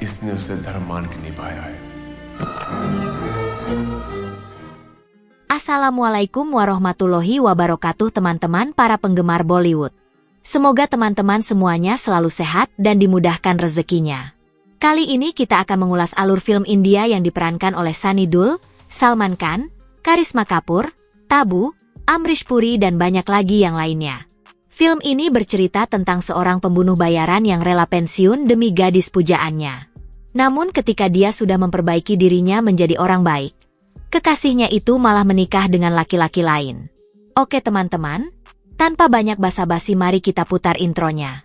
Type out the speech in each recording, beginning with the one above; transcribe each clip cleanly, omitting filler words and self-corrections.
इसने उसे धर्म मान के निभाया है। Assalamualaikum warahmatullahi wabarakatuh teman-teman para penggemar Bollywood. Semoga teman-teman semuanya selalu sehat dan dimudahkan rezekinya. Kali ini kita akan mengulas alur film India yang diperankan oleh Sunny Deol, Salman Khan, Karisma Kapoor, Tabu, Amrish Puri dan banyak lagi yang lainnya. Film ini bercerita tentang seorang pembunuh bayaran yang rela pensiun demi gadis pujaannya. Namun ketika dia sudah memperbaiki dirinya menjadi orang baik, kekasihnya itu malah menikah dengan laki-laki lain. Oke teman-teman, tanpa banyak basa-basi mari kita putar intronya.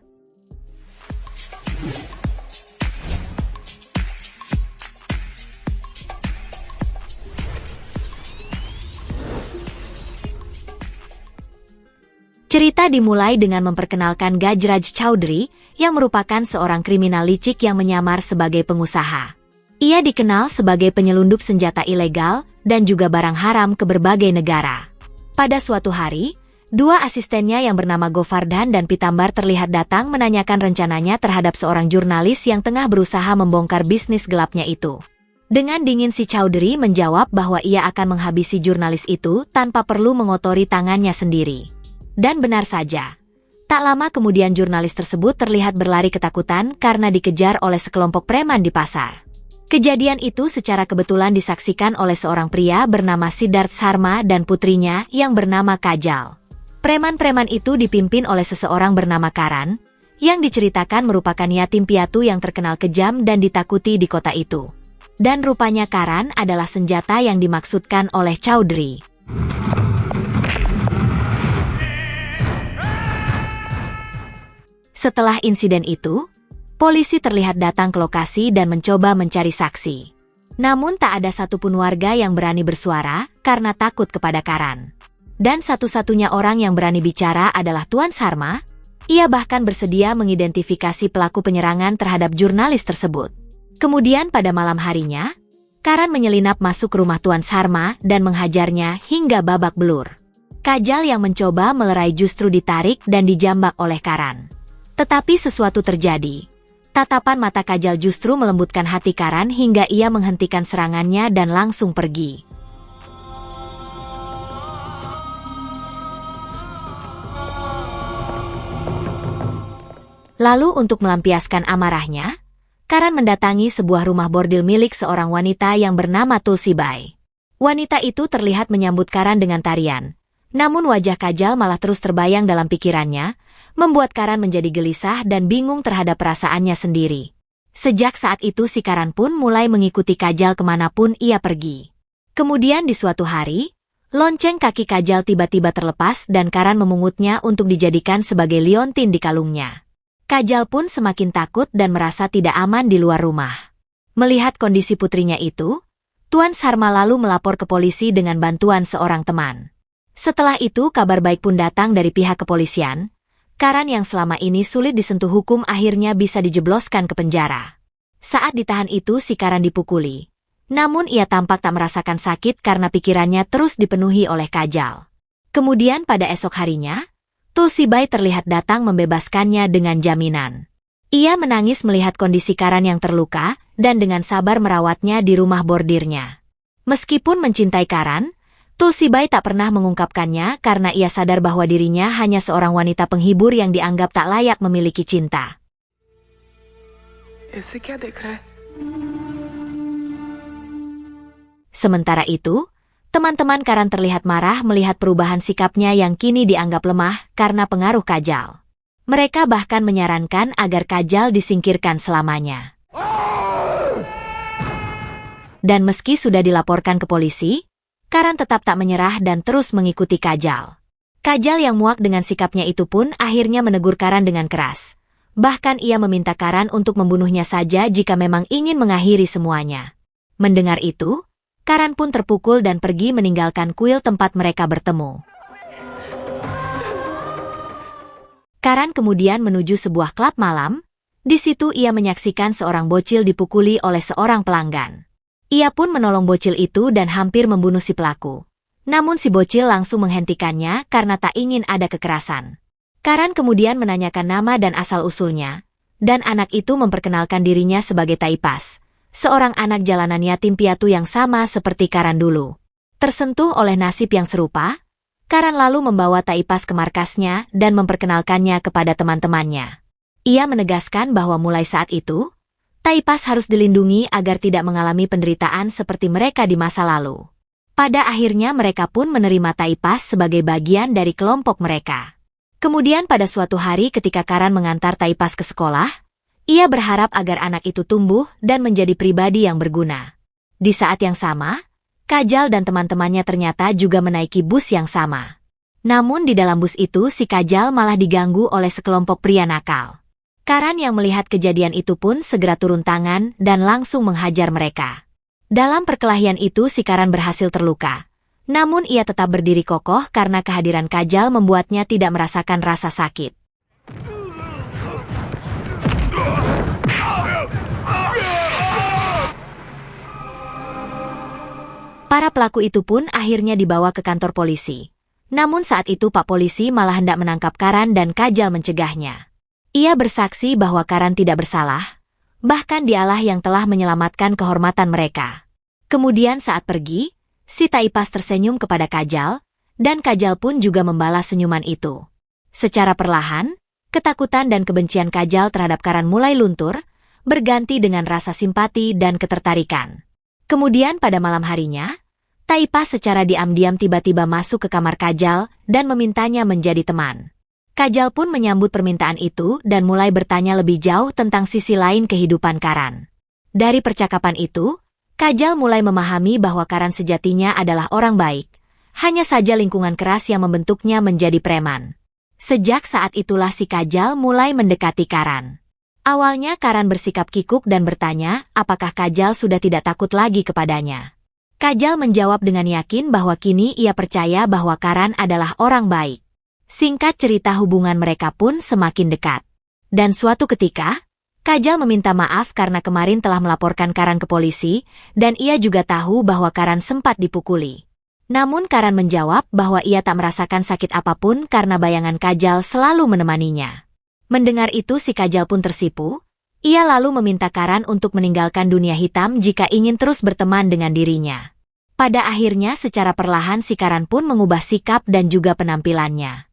Cerita dimulai dengan memperkenalkan Gajraj Chaudhry yang merupakan seorang kriminal licik yang menyamar sebagai pengusaha. Ia dikenal sebagai penyelundup senjata ilegal dan juga barang haram ke berbagai negara. Pada suatu hari, dua asistennya yang bernama Govardhan dan Pitambar terlihat datang menanyakan rencananya terhadap seorang jurnalis yang tengah berusaha membongkar bisnis gelapnya itu. Dengan dingin si Chaudhry menjawab bahwa ia akan menghabisi jurnalis itu tanpa perlu mengotori tangannya sendiri. Dan benar saja. Tak lama kemudian jurnalis tersebut terlihat berlari ketakutan karena dikejar oleh sekelompok preman di pasar. Kejadian itu secara kebetulan disaksikan oleh seorang pria bernama Siddharth Sharma dan putrinya yang bernama Kajal. Preman-preman itu dipimpin oleh seseorang bernama Karan, yang diceritakan merupakan yatim piatu yang terkenal kejam dan ditakuti di kota itu. Dan rupanya Karan adalah senjata yang dimaksudkan oleh Chaudhry. Setelah insiden itu, polisi terlihat datang ke lokasi dan mencoba mencari saksi. Namun tak ada satupun warga yang berani bersuara karena takut kepada Karan. Dan satu-satunya orang yang berani bicara adalah Tuan Sharma. Ia bahkan bersedia mengidentifikasi pelaku penyerangan terhadap jurnalis tersebut. Kemudian pada malam harinya, Karan menyelinap masuk ke rumah Tuan Sharma dan menghajarnya hingga babak belur. Kajal yang mencoba melerai justru ditarik dan dijambak oleh Karan. Tetapi sesuatu terjadi. Tatapan mata Kajal justru melembutkan hati Karan hingga ia menghentikan serangannya dan langsung pergi. Lalu untuk melampiaskan amarahnya, Karan mendatangi sebuah rumah bordil milik seorang wanita yang bernama Tulsi Bai. Wanita itu terlihat menyambut Karan dengan tarian. Namun wajah Kajal malah terus terbayang dalam pikirannya, membuat Karan menjadi gelisah dan bingung terhadap perasaannya sendiri. Sejak saat itu si Karan pun mulai mengikuti Kajal kemanapun ia pergi. Kemudian di suatu hari, lonceng kaki Kajal tiba-tiba terlepas dan Karan memungutnya untuk dijadikan sebagai liontin di kalungnya. Kajal pun semakin takut dan merasa tidak aman di luar rumah. Melihat kondisi putrinya itu, Tuan Sharma lalu melapor ke polisi dengan bantuan seorang teman. Setelah itu kabar baik pun datang dari pihak kepolisian. Karan yang selama ini sulit disentuh hukum akhirnya bisa dijebloskan ke penjara. Saat ditahan itu si Karan dipukuli. Namun ia tampak tak merasakan sakit karena pikirannya terus dipenuhi oleh Kajal. Kemudian pada esok harinya, Tulsi Bai terlihat datang membebaskannya dengan jaminan. Ia menangis melihat kondisi Karan yang terluka dan dengan sabar merawatnya di rumah bordirnya. Meskipun mencintai Karan, Tulsi Bai tak pernah mengungkapkannya karena ia sadar bahwa dirinya hanya seorang wanita penghibur yang dianggap tak layak memiliki cinta. Sementara itu, teman-teman Karan terlihat marah melihat perubahan sikapnya yang kini dianggap lemah karena pengaruh Kajal. Mereka bahkan menyarankan agar Kajal disingkirkan selamanya. Dan meski sudah dilaporkan ke polisi, Karan tetap tak menyerah dan terus mengikuti Kajal. Kajal yang muak dengan sikapnya itu pun akhirnya menegur Karan dengan keras. Bahkan ia meminta Karan untuk membunuhnya saja jika memang ingin mengakhiri semuanya. Mendengar itu, Karan pun terpukul dan pergi meninggalkan kuil tempat mereka bertemu. Karan kemudian menuju sebuah klub malam. Di situ ia menyaksikan seorang bocil dipukuli oleh seorang pelanggan. Ia pun menolong bocil itu dan hampir membunuh si pelaku. Namun si bocil langsung menghentikannya karena tak ingin ada kekerasan. Karan kemudian menanyakan nama dan asal-usulnya. dan anak itu memperkenalkan dirinya sebagai Taipas, seorang anak jalanan yatim piatu yang sama seperti Karan dulu. Tersentuh oleh nasib yang serupa, Karan lalu membawa Taipas ke markasnya dan memperkenalkannya kepada teman-temannya. Ia menegaskan bahwa mulai saat itu, Taipas harus dilindungi agar tidak mengalami penderitaan seperti mereka di masa lalu. Pada akhirnya mereka pun menerima Taipas sebagai bagian dari kelompok mereka. Kemudian pada suatu hari ketika Karan mengantar Taipas ke sekolah, ia berharap agar anak itu tumbuh dan menjadi pribadi yang berguna. Di saat yang sama, Kajal dan teman-temannya ternyata juga menaiki bus yang sama. Namun di dalam bus itu si Kajal malah diganggu oleh sekelompok pria nakal. Karan yang melihat kejadian itu pun segera turun tangan dan langsung menghajar mereka. Dalam perkelahian itu si Karan berhasil terluka. Namun ia tetap berdiri kokoh karena kehadiran Kajal membuatnya tidak merasakan rasa sakit. Para pelaku itu pun akhirnya dibawa ke kantor polisi. Namun saat itu Pak Polisi malah hendak menangkap Karan dan Kajal mencegahnya. Ia bersaksi bahwa Karan tidak bersalah, bahkan dialah yang telah menyelamatkan kehormatan mereka. Kemudian saat pergi, si Taipas tersenyum kepada Kajal, dan Kajal pun juga membalas senyuman itu. Secara perlahan, ketakutan dan kebencian Kajal terhadap Karan mulai luntur, berganti dengan rasa simpati dan ketertarikan. Kemudian pada malam harinya, Taipas secara diam-diam tiba-tiba masuk ke kamar Kajal dan memintanya menjadi teman. Kajal pun menyambut permintaan itu dan mulai bertanya lebih jauh tentang sisi lain kehidupan Karan. Dari percakapan itu, Kajal mulai memahami bahwa Karan sejatinya adalah orang baik, hanya saja lingkungan keras yang membentuknya menjadi preman. Sejak saat itulah si Kajal mulai mendekati Karan. Awalnya Karan bersikap kikuk dan bertanya apakah Kajal sudah tidak takut lagi kepadanya. Kajal menjawab dengan yakin bahwa kini ia percaya bahwa Karan adalah orang baik. Singkat cerita hubungan mereka pun semakin dekat. Dan suatu ketika, Kajal meminta maaf karena kemarin telah melaporkan Karan ke polisi, dan ia juga tahu bahwa Karan sempat dipukuli. Namun Karan menjawab bahwa ia tak merasakan sakit apapun karena bayangan Kajal selalu menemaninya. Mendengar itu si Kajal pun tersipu, ia lalu meminta Karan untuk meninggalkan dunia hitam jika ingin terus berteman dengan dirinya. Pada akhirnya secara perlahan si Karan pun mengubah sikap dan juga penampilannya.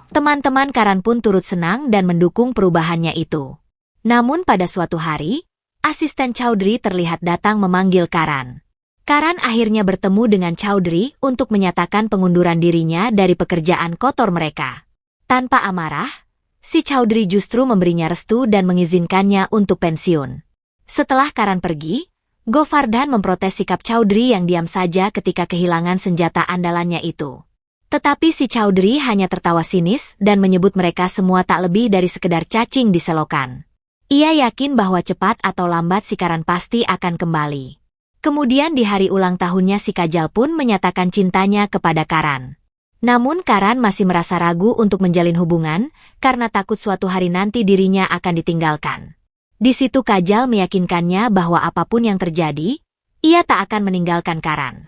Teman-teman Karan pun turut senang dan mendukung perubahannya itu. Namun pada suatu hari, asisten Chaudhry terlihat datang memanggil Karan. Karan akhirnya bertemu dengan Chaudhry untuk menyatakan pengunduran dirinya dari pekerjaan kotor mereka. Tanpa amarah, si Chaudhry justru memberinya restu dan mengizinkannya untuk pensiun. Setelah Karan pergi, Govardhan memprotes sikap Chaudhry yang diam saja ketika kehilangan senjata andalannya itu. Tetapi si Chaudhry hanya tertawa sinis dan menyebut mereka semua tak lebih dari sekedar cacing di selokan. Ia yakin bahwa cepat atau lambat si Karan pasti akan kembali. Kemudian di hari ulang tahunnya si Kajal pun menyatakan cintanya kepada Karan. Namun Karan masih merasa ragu untuk menjalin hubungan karena takut suatu hari nanti dirinya akan ditinggalkan. Di situ Kajal meyakinkannya bahwa apapun yang terjadi, ia tak akan meninggalkan Karan.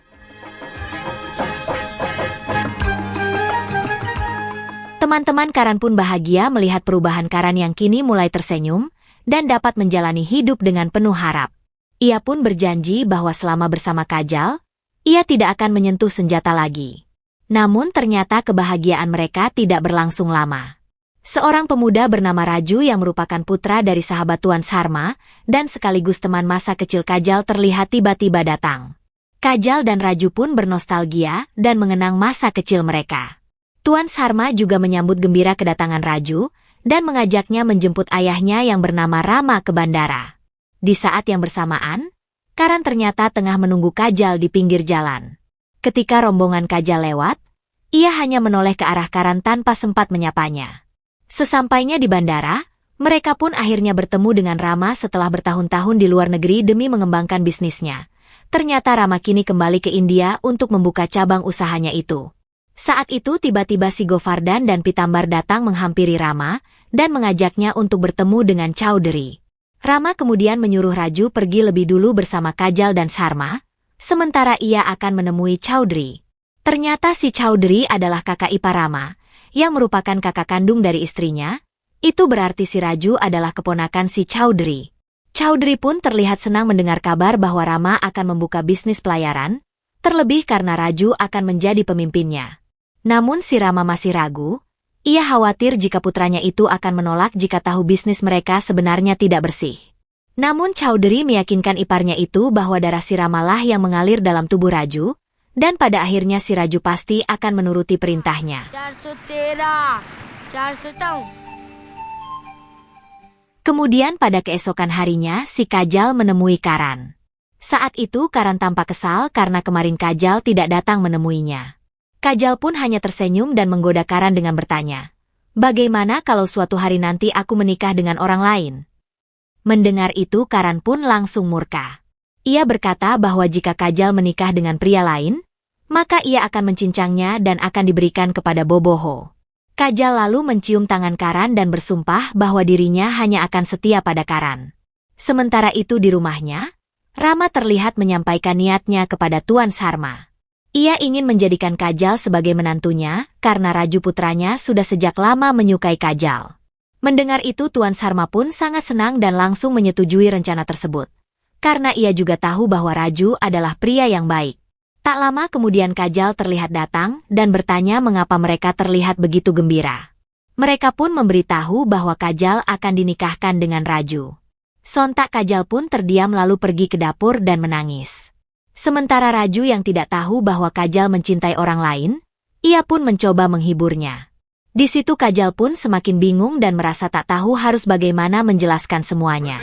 Teman-teman Karan pun bahagia melihat perubahan Karan yang kini mulai tersenyum dan dapat menjalani hidup dengan penuh harap. Ia pun berjanji bahwa selama bersama Kajal, ia tidak akan menyentuh senjata lagi. Namun ternyata kebahagiaan mereka tidak berlangsung lama. Seorang pemuda bernama Raju yang merupakan putra dari sahabat Tuan Sarma dan sekaligus teman masa kecil Kajal terlihat tiba-tiba datang. Kajal dan Raju pun bernostalgia dan mengenang masa kecil mereka. Tuan Sarma juga menyambut gembira kedatangan Raju dan mengajaknya menjemput ayahnya yang bernama Rama ke bandara. Di saat yang bersamaan, Karan ternyata tengah menunggu Kajal di pinggir jalan. Ketika rombongan Kajal lewat, ia hanya menoleh ke arah Karan tanpa sempat menyapanya. Sesampainya di bandara, mereka pun akhirnya bertemu dengan Rama setelah bertahun-tahun di luar negeri demi mengembangkan bisnisnya. Ternyata Rama kini kembali ke India untuk membuka cabang usahanya itu. Saat itu tiba-tiba si Govardhan dan Pitambar datang menghampiri Rama dan mengajaknya untuk bertemu dengan Chaudhry. Rama kemudian menyuruh Raju pergi lebih dulu bersama Kajal dan Sarma, sementara ia akan menemui Chaudhry. Ternyata si Chowdhury adalah kakak ipar Rama, yang merupakan kakak kandung dari istrinya. Itu berarti si Raju adalah keponakan si Chowdhury. Chowdhury pun terlihat senang mendengar kabar bahwa Rama akan membuka bisnis pelayaran, terlebih karena Raju akan menjadi pemimpinnya. Namun si Rama masih ragu. Ia khawatir jika putranya itu akan menolak jika tahu bisnis mereka sebenarnya tidak bersih. Namun Chowdhury meyakinkan iparnya itu bahwa darah si Rama lah yang mengalir dalam tubuh Raju, dan pada akhirnya si Raju pasti akan menuruti perintahnya. 413, 413. Kemudian pada keesokan harinya si Kajal menemui Karan. Saat itu Karan tampak kesal karena kemarin Kajal tidak datang menemuinya. Kajal pun hanya tersenyum dan menggoda Karan dengan bertanya, "Bagaimana kalau suatu hari nanti aku menikah dengan orang lain?" Mendengar itu Karan pun langsung murka. Ia berkata bahwa jika Kajal menikah dengan pria lain, maka ia akan mencincangnya dan akan diberikan kepada Boboho. Kajal lalu mencium tangan Karan dan bersumpah bahwa dirinya hanya akan setia pada Karan. Sementara itu di rumahnya, Rama terlihat menyampaikan niatnya kepada Tuan Sarma. Ia ingin menjadikan Kajal sebagai menantunya karena Raju putranya sudah sejak lama menyukai Kajal. Mendengar itu Tuan Sarma pun sangat senang dan langsung menyetujui rencana tersebut. Karena ia juga tahu bahwa Raju adalah pria yang baik. Tak lama kemudian Kajal terlihat datang dan bertanya mengapa mereka terlihat begitu gembira. Mereka pun memberitahu bahwa Kajal akan dinikahkan dengan Raju. Sontak Kajal pun terdiam lalu pergi ke dapur dan menangis. Sementara Raju yang tidak tahu bahwa Kajal mencintai orang lain, ia pun mencoba menghiburnya. Di situ Kajal pun semakin bingung dan merasa tak tahu harus bagaimana menjelaskan semuanya.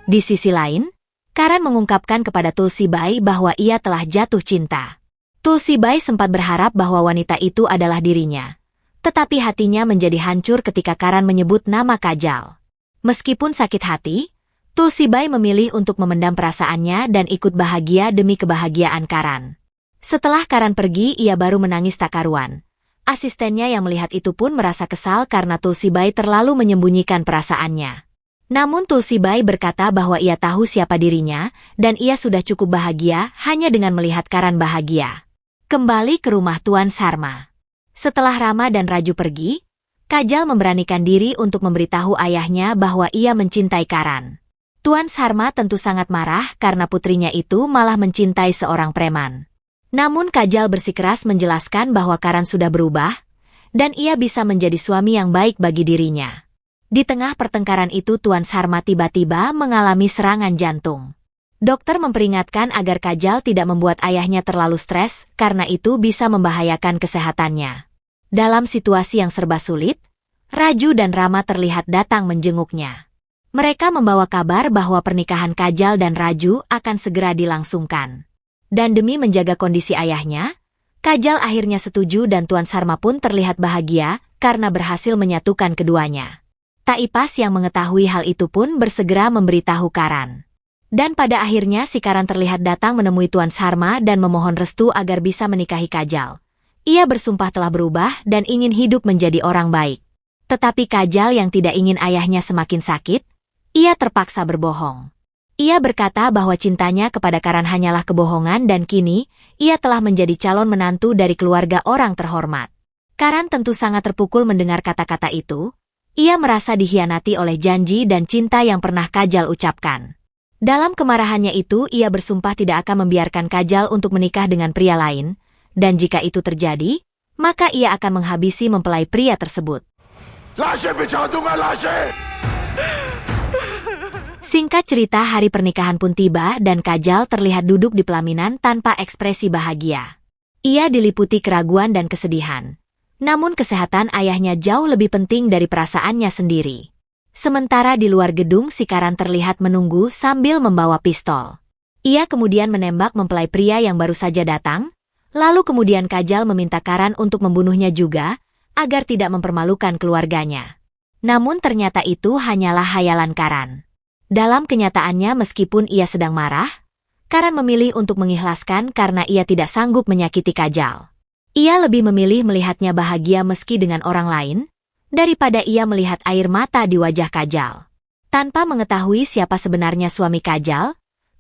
Di sisi lain, Karan mengungkapkan kepada Tulsibai bahwa ia telah jatuh cinta. Tulsibai sempat berharap bahwa wanita itu adalah dirinya. Tetapi hatinya menjadi hancur ketika Karan menyebut nama Kajal. Meskipun sakit hati, Tulsibai memilih untuk memendam perasaannya dan ikut bahagia demi kebahagiaan Karan. Setelah Karan pergi, ia baru menangis tak karuan. Asistennya yang melihat itu pun merasa kesal karena Tulsibai terlalu menyembunyikan perasaannya. Namun Tulsibai berkata bahwa ia tahu siapa dirinya, dan ia sudah cukup bahagia hanya dengan melihat Karan bahagia. Kembali ke rumah Tuan Sarma. Setelah Rama dan Raju pergi, Kajal memberanikan diri untuk memberitahu ayahnya bahwa ia mencintai Karan. Tuan Sarma tentu sangat marah karena putrinya itu malah mencintai seorang preman. Namun Kajal bersikeras menjelaskan bahwa Karan sudah berubah, dan ia bisa menjadi suami yang baik bagi dirinya. Di tengah pertengkaran itu Tuan Sarma tiba-tiba mengalami serangan jantung. Dokter memperingatkan agar Kajal tidak membuat ayahnya terlalu stres karena itu bisa membahayakan kesehatannya. Dalam situasi yang serba sulit, Raju dan Rama terlihat datang menjenguknya. Mereka membawa kabar bahwa pernikahan Kajal dan Raju akan segera dilangsungkan. Dan demi menjaga kondisi ayahnya, Kajal akhirnya setuju dan Tuan Sarma pun terlihat bahagia karena berhasil menyatukan keduanya. Taipas yang mengetahui hal itu pun bersegera memberitahu Karan. Dan pada akhirnya si Karan terlihat datang menemui Tuan Sarma dan memohon restu agar bisa menikahi Kajal. Ia bersumpah telah berubah dan ingin hidup menjadi orang baik. Tetapi Kajal yang tidak ingin ayahnya semakin sakit, ia terpaksa berbohong. Ia berkata bahwa cintanya kepada Karan hanyalah kebohongan dan kini, ia telah menjadi calon menantu dari keluarga orang terhormat. Karan tentu sangat terpukul mendengar kata-kata itu. Ia merasa dikhianati oleh janji dan cinta yang pernah Kajal ucapkan. Dalam kemarahannya itu, ia bersumpah tidak akan membiarkan Kajal untuk menikah dengan pria lain, dan jika itu terjadi, maka ia akan menghabisi mempelai pria tersebut. Singkat cerita, hari pernikahan pun tiba dan Kajal terlihat duduk di pelaminan tanpa ekspresi bahagia. Ia diliputi keraguan dan kesedihan. Namun kesehatan ayahnya jauh lebih penting dari perasaannya sendiri. Sementara di luar gedung si Karan terlihat menunggu sambil membawa pistol. Ia kemudian menembak mempelai pria yang baru saja datang, lalu kemudian Kajal meminta Karan untuk membunuhnya juga, agar tidak mempermalukan keluarganya. Namun ternyata itu hanyalah hayalan Karan. Dalam kenyataannya meskipun ia sedang marah, Karan memilih untuk mengikhlaskan karena ia tidak sanggup menyakiti Kajal. Ia lebih memilih melihatnya bahagia meski dengan orang lain, daripada ia melihat air mata di wajah Kajal. Tanpa mengetahui siapa sebenarnya suami Kajal,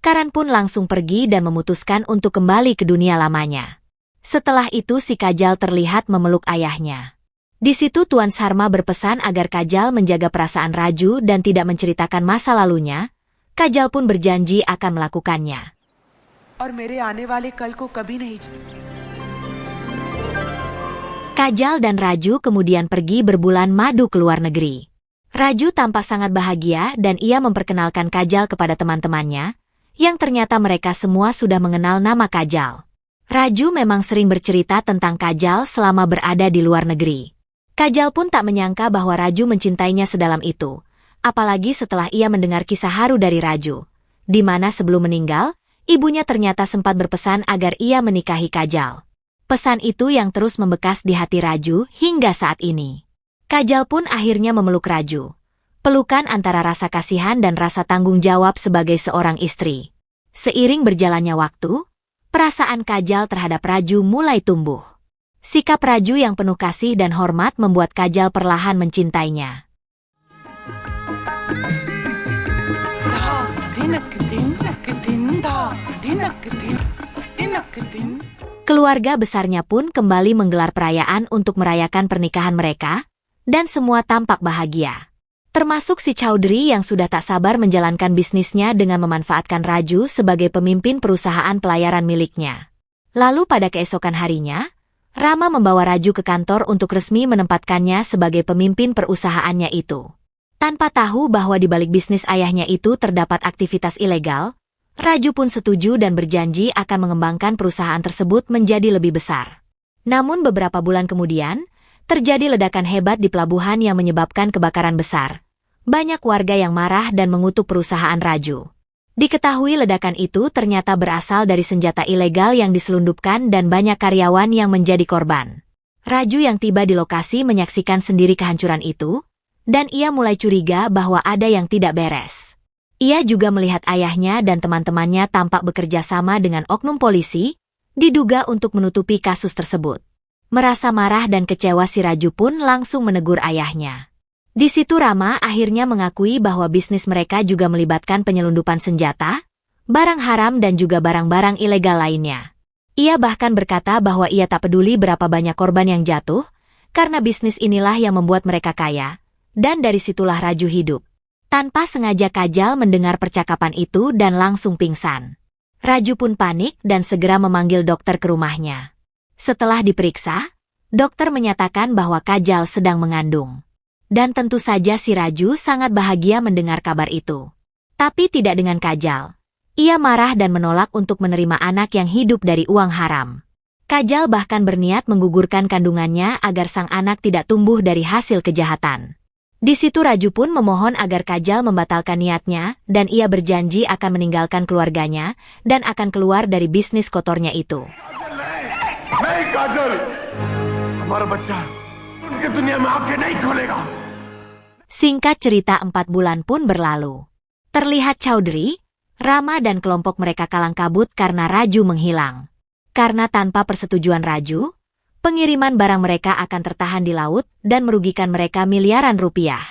Karan pun langsung pergi dan memutuskan untuk kembali ke dunia lamanya. Setelah itu si Kajal terlihat memeluk ayahnya. Di situ Tuan Sarma berpesan agar Kajal menjaga perasaan Raju dan tidak menceritakan masa lalunya. Kajal pun berjanji akan melakukannya. Kajal dan Raju kemudian pergi berbulan madu ke luar negeri. Raju tampak sangat bahagia dan ia memperkenalkan Kajal kepada teman-temannya, yang ternyata mereka semua sudah mengenal nama Kajal. Raju memang sering bercerita tentang Kajal selama berada di luar negeri. Kajal pun tak menyangka bahwa Raju mencintainya sedalam itu, apalagi setelah ia mendengar kisah haru dari Raju, di mana sebelum meninggal, ibunya ternyata sempat berpesan agar ia menikahi Kajal. Pesan itu yang terus membekas di hati Raju hingga saat ini. Kajal pun akhirnya memeluk Raju. Pelukan antara rasa kasihan dan rasa tanggung jawab sebagai seorang istri. Seiring berjalannya waktu, perasaan Kajal terhadap Raju mulai tumbuh. Sikap Raju yang penuh kasih dan hormat membuat Kajal perlahan mencintainya. Keluarga besarnya pun kembali menggelar perayaan untuk merayakan pernikahan mereka, dan semua tampak bahagia. Termasuk si Chaudhry yang sudah tak sabar menjalankan bisnisnya dengan memanfaatkan Raju sebagai pemimpin perusahaan pelayaran miliknya. Lalu pada keesokan harinya, Rama membawa Raju ke kantor untuk resmi menempatkannya sebagai pemimpin perusahaannya itu. Tanpa tahu bahwa di balik bisnis ayahnya itu terdapat aktivitas ilegal, Raju pun setuju dan berjanji akan mengembangkan perusahaan tersebut menjadi lebih besar. Namun beberapa bulan kemudian, terjadi ledakan hebat di pelabuhan yang menyebabkan kebakaran besar. Banyak warga yang marah dan mengutuk perusahaan Raju. Diketahui ledakan itu ternyata berasal dari senjata ilegal yang diselundupkan dan banyak karyawan yang menjadi korban. Raju yang tiba di lokasi menyaksikan sendiri kehancuran itu, dan ia mulai curiga bahwa ada yang tidak beres. Ia juga melihat ayahnya dan teman-temannya tampak bekerja sama dengan oknum polisi, diduga untuk menutupi kasus tersebut. Merasa marah dan kecewa si Raju pun langsung menegur ayahnya. Di situ Rama akhirnya mengakui bahwa bisnis mereka juga melibatkan penyelundupan senjata, barang haram dan juga barang-barang ilegal lainnya. Ia bahkan berkata bahwa ia tak peduli berapa banyak korban yang jatuh, karena bisnis inilah yang membuat mereka kaya, dan dari situlah Raju hidup. Tanpa sengaja Kajal mendengar percakapan itu dan langsung pingsan. Raju pun panik dan segera memanggil dokter ke rumahnya. Setelah diperiksa, dokter menyatakan bahwa Kajal sedang mengandung. Dan tentu saja si Raju sangat bahagia mendengar kabar itu. Tapi tidak dengan Kajal. Ia marah dan menolak untuk menerima anak yang hidup dari uang haram. Kajal bahkan berniat menggugurkan kandungannya agar sang anak tidak tumbuh dari hasil kejahatan. Di situ Raju pun memohon agar Kajal membatalkan niatnya dan ia berjanji akan meninggalkan keluarganya dan akan keluar dari bisnis kotornya itu. Singkat cerita 4 bulan pun berlalu. Terlihat Chaudhry, Rama dan kelompok mereka kalang kabut karena Raju menghilang. Karena tanpa persetujuan Raju, pengiriman barang mereka akan tertahan di laut dan merugikan mereka miliaran rupiah.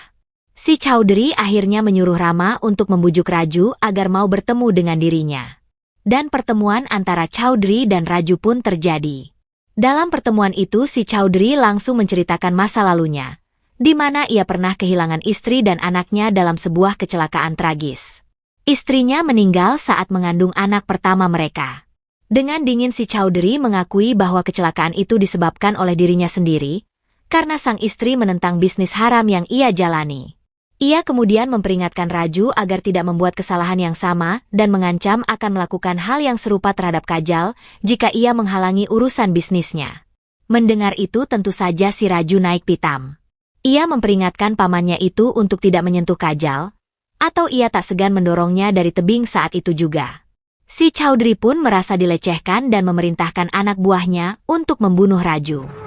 Si Chaudhry akhirnya menyuruh Rama untuk membujuk Raju agar mau bertemu dengan dirinya. Dan pertemuan antara Chaudhry dan Raju pun terjadi. Dalam pertemuan itu si Chaudhry langsung menceritakan masa lalunya, di mana ia pernah kehilangan istri dan anaknya dalam sebuah kecelakaan tragis. Istrinya meninggal saat mengandung anak pertama mereka. Dengan dingin si Chaudhry mengakui bahwa kecelakaan itu disebabkan oleh dirinya sendiri, karena sang istri menentang bisnis haram yang ia jalani. Ia kemudian memperingatkan Raju agar tidak membuat kesalahan yang sama dan mengancam akan melakukan hal yang serupa terhadap Kajal jika ia menghalangi urusan bisnisnya. Mendengar itu tentu saja si Raju naik pitam. Ia memperingatkan pamannya itu untuk tidak menyentuh Kajal, atau ia tak segan mendorongnya dari tebing saat itu juga. Si Chaudhry pun merasa dilecehkan dan memerintahkan anak buahnya untuk membunuh Raju.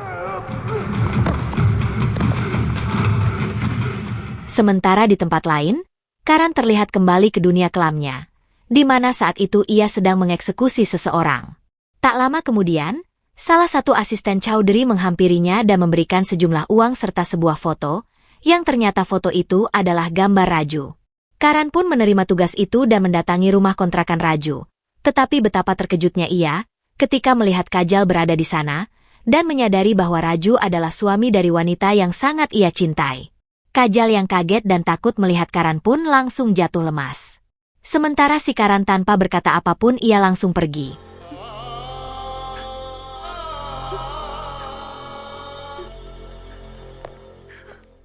Sementara di tempat lain, Karan terlihat kembali ke dunia kelamnya, di mana saat itu ia sedang mengeksekusi seseorang. Tak lama kemudian, salah satu asisten Chaudhry menghampirinya dan memberikan sejumlah uang serta sebuah foto, yang ternyata foto itu adalah gambar Raju. Karan pun menerima tugas itu dan mendatangi rumah kontrakan Raju. Tetapi betapa terkejutnya ia ketika melihat Kajal berada di sana dan menyadari bahwa Raju adalah suami dari wanita yang sangat ia cintai. Kajal yang kaget dan takut melihat Karan pun langsung jatuh lemas. Sementara si Karan tanpa berkata apapun ia langsung pergi.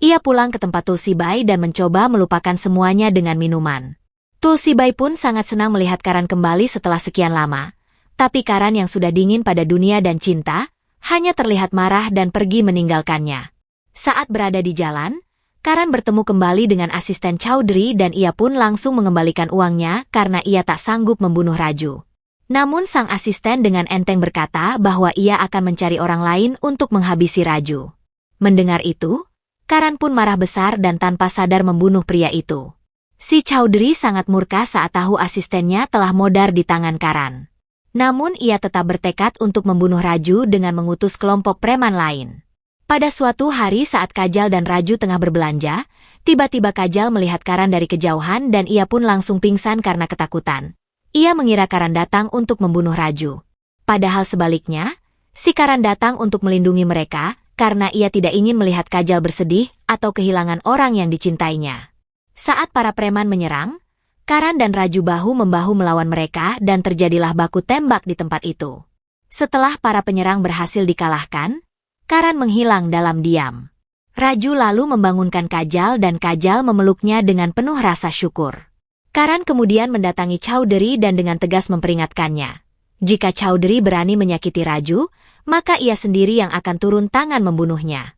Ia pulang ke tempat Tulsibai dan mencoba melupakan semuanya dengan minuman. Tulsibai pun sangat senang melihat Karan kembali setelah sekian lama. Tapi Karan yang sudah dingin pada dunia dan cinta, hanya terlihat marah dan pergi meninggalkannya. Saat berada di jalan, Karan bertemu kembali dengan asisten Chowdhury dan ia pun langsung mengembalikan uangnya karena ia tak sanggup membunuh Raju. Namun sang asisten dengan enteng berkata bahwa ia akan mencari orang lain untuk menghabisi Raju. Mendengar itu, Karan pun marah besar dan tanpa sadar membunuh pria itu. Si Chowdhury sangat murka saat tahu asistennya telah modar di tangan Karan. Namun ia tetap bertekad untuk membunuh Raju dengan mengutus kelompok preman lain. Pada suatu hari saat Kajal dan Raju tengah berbelanja, tiba-tiba Kajal melihat Karan dari kejauhan dan ia pun langsung pingsan karena ketakutan. Ia mengira Karan datang untuk membunuh Raju. Padahal sebaliknya, si Karan datang untuk melindungi mereka karena ia tidak ingin melihat Kajal bersedih atau kehilangan orang yang dicintainya. Saat para preman menyerang, Karan dan Raju bahu-membahu melawan mereka dan terjadilah baku tembak di tempat itu. Setelah para penyerang berhasil dikalahkan, Karan menghilang dalam diam. Raju lalu membangunkan Kajal dan Kajal memeluknya dengan penuh rasa syukur. Karan kemudian mendatangi Chowdhury dan dengan tegas memperingatkannya. Jika Chowdhury berani menyakiti Raju, maka ia sendiri yang akan turun tangan membunuhnya.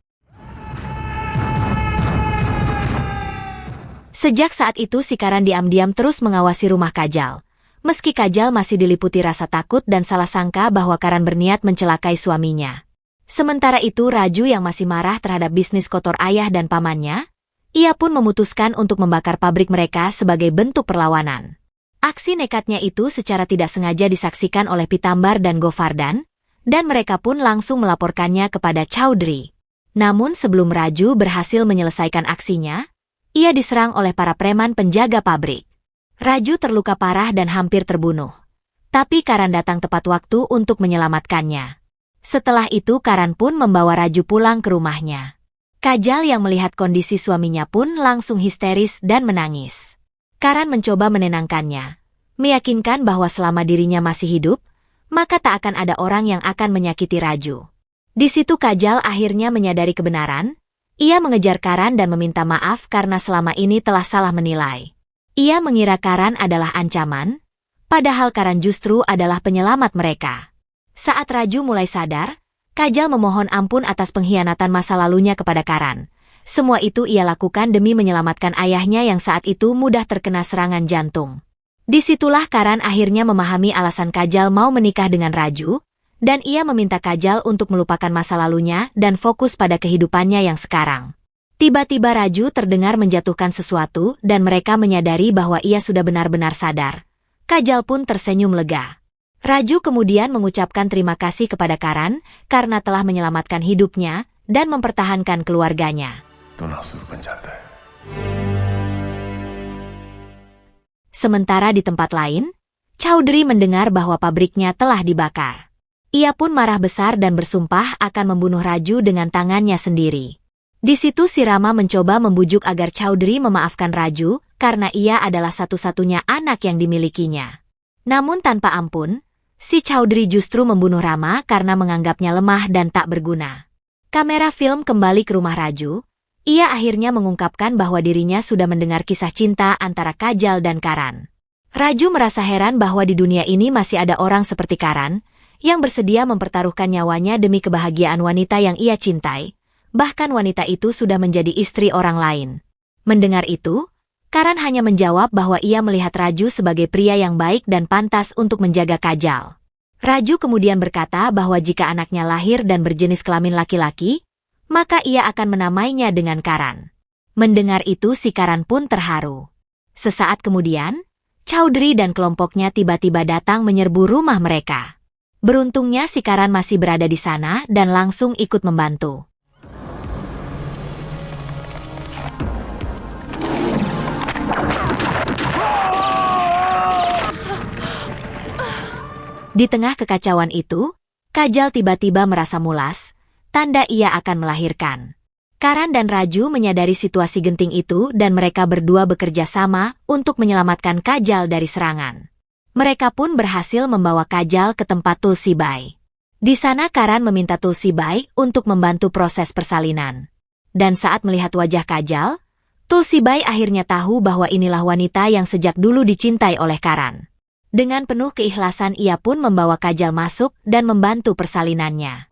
Sejak saat itu si Karan diam-diam terus mengawasi rumah Kajal. Meski Kajal masih diliputi rasa takut dan salah sangka bahwa Karan berniat mencelakai suaminya. Sementara itu Raju yang masih marah terhadap bisnis kotor ayah dan pamannya, ia pun memutuskan untuk membakar pabrik mereka sebagai bentuk perlawanan. Aksi nekatnya itu secara tidak sengaja disaksikan oleh Pitambar dan Govardhan, dan mereka pun langsung melaporkannya kepada Chowdhury. Namun sebelum Raju berhasil menyelesaikan aksinya, ia diserang oleh para preman penjaga pabrik. Raju terluka parah dan hampir terbunuh. Tapi Karan datang tepat waktu untuk menyelamatkannya. Setelah itu Karan pun membawa Raju pulang ke rumahnya. Kajal yang melihat kondisi suaminya pun langsung histeris dan menangis. Karan mencoba menenangkannya, meyakinkan bahwa selama dirinya masih hidup, maka tak akan ada orang yang akan menyakiti Raju. Di situ Kajal akhirnya menyadari kebenaran. Ia mengejar Karan dan meminta maaf karena selama ini telah salah menilai. Ia mengira Karan adalah ancaman, padahal Karan justru adalah penyelamat mereka. Saat Raju mulai sadar, Kajal memohon ampun atas pengkhianatan masa lalunya kepada Karan. Semua itu ia lakukan demi menyelamatkan ayahnya yang saat itu mudah terkena serangan jantung. Disitulah Karan akhirnya memahami alasan Kajal mau menikah dengan Raju, dan ia meminta Kajal untuk melupakan masa lalunya dan fokus pada kehidupannya yang sekarang. Tiba-tiba Raju terdengar menjatuhkan sesuatu dan mereka menyadari bahwa ia sudah benar-benar sadar. Kajal pun tersenyum lega. Raju kemudian mengucapkan terima kasih kepada Karan karena telah menyelamatkan hidupnya dan mempertahankan keluarganya. Sementara di tempat lain, Chowdhury mendengar bahwa pabriknya telah dibakar. Ia pun marah besar dan bersumpah akan membunuh Raju dengan tangannya sendiri. Di situ si Rama mencoba membujuk agar Chowdhury memaafkan Raju karena ia adalah satu-satunya anak yang dimilikinya. Namun tanpa ampun, si Chowdhury justru membunuh Rama karena menganggapnya lemah dan tak berguna. Kamera film kembali ke rumah Raju. Ia akhirnya mengungkapkan bahwa dirinya sudah mendengar kisah cinta antara Kajal dan Karan. Raju merasa heran bahwa di dunia ini masih ada orang seperti Karan, yang bersedia mempertaruhkan nyawanya demi kebahagiaan wanita yang ia cintai. Bahkan wanita itu sudah menjadi istri orang lain. Mendengar itu, Karan hanya menjawab bahwa ia melihat Raju sebagai pria yang baik dan pantas untuk menjaga Kajal. Raju kemudian berkata bahwa jika anaknya lahir dan berjenis kelamin laki-laki, maka ia akan menamainya dengan Karan. Mendengar itu si Karan pun terharu. Sesaat kemudian, Chowdhury dan kelompoknya tiba-tiba datang menyerbu rumah mereka. Beruntungnya si Karan masih berada di sana dan langsung ikut membantu. Di tengah kekacauan itu, Kajal tiba-tiba merasa mulas, tanda ia akan melahirkan. Karan dan Raju menyadari situasi genting itu dan mereka berdua bekerja sama untuk menyelamatkan Kajal dari serangan. Mereka pun berhasil membawa Kajal ke tempat Tulsibai. Di sana Karan meminta Tulsibai untuk membantu proses persalinan. Dan saat melihat wajah Kajal, Tulsibai akhirnya tahu bahwa inilah wanita yang sejak dulu dicintai oleh Karan. Dengan penuh keikhlasan ia pun membawa Kajal masuk dan membantu persalinannya.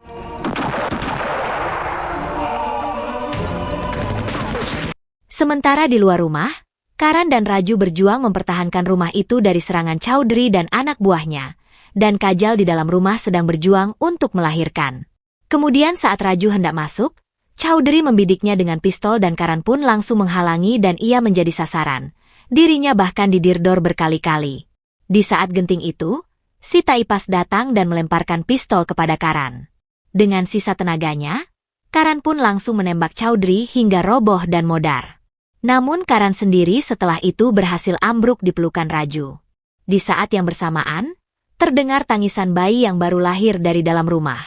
Sementara di luar rumah, Karan dan Raju berjuang mempertahankan rumah itu dari serangan Chaudhry dan anak buahnya, dan Kajal di dalam rumah sedang berjuang untuk melahirkan. Kemudian saat Raju hendak masuk, Chaudhry membidiknya dengan pistol dan Karan pun langsung menghalangi dan ia menjadi sasaran. Dirinya bahkan didirdor berkali-kali. Di saat genting itu, si Taipas datang dan melemparkan pistol kepada Karan. Dengan sisa tenaganya, Karan pun langsung menembak Chaudhry hingga roboh dan modar. Namun Karan sendiri setelah itu berhasil ambruk di pelukan Raju. Di saat yang bersamaan, terdengar tangisan bayi yang baru lahir dari dalam rumah.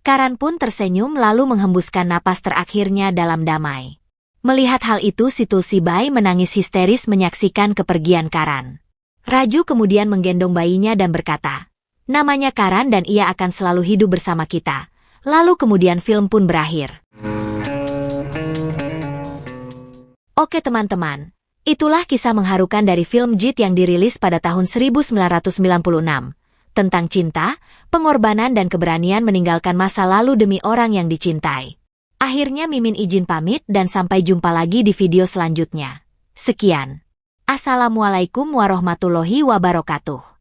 Karan pun tersenyum lalu menghembuskan napas terakhirnya dalam damai. Melihat hal itu si Tulsibai menangis histeris menyaksikan kepergian Karan. Raju kemudian menggendong bayinya dan berkata, "Namanya Karan dan ia akan selalu hidup bersama kita." Lalu kemudian film pun berakhir. Oke teman-teman, itulah kisah mengharukan dari film JIT yang dirilis pada tahun 1996. Tentang cinta, pengorbanan dan keberanian meninggalkan masa lalu demi orang yang dicintai. Akhirnya Mimin izin pamit dan sampai jumpa lagi di video selanjutnya. Sekian. Assalamualaikum warahmatullahi wabarakatuh.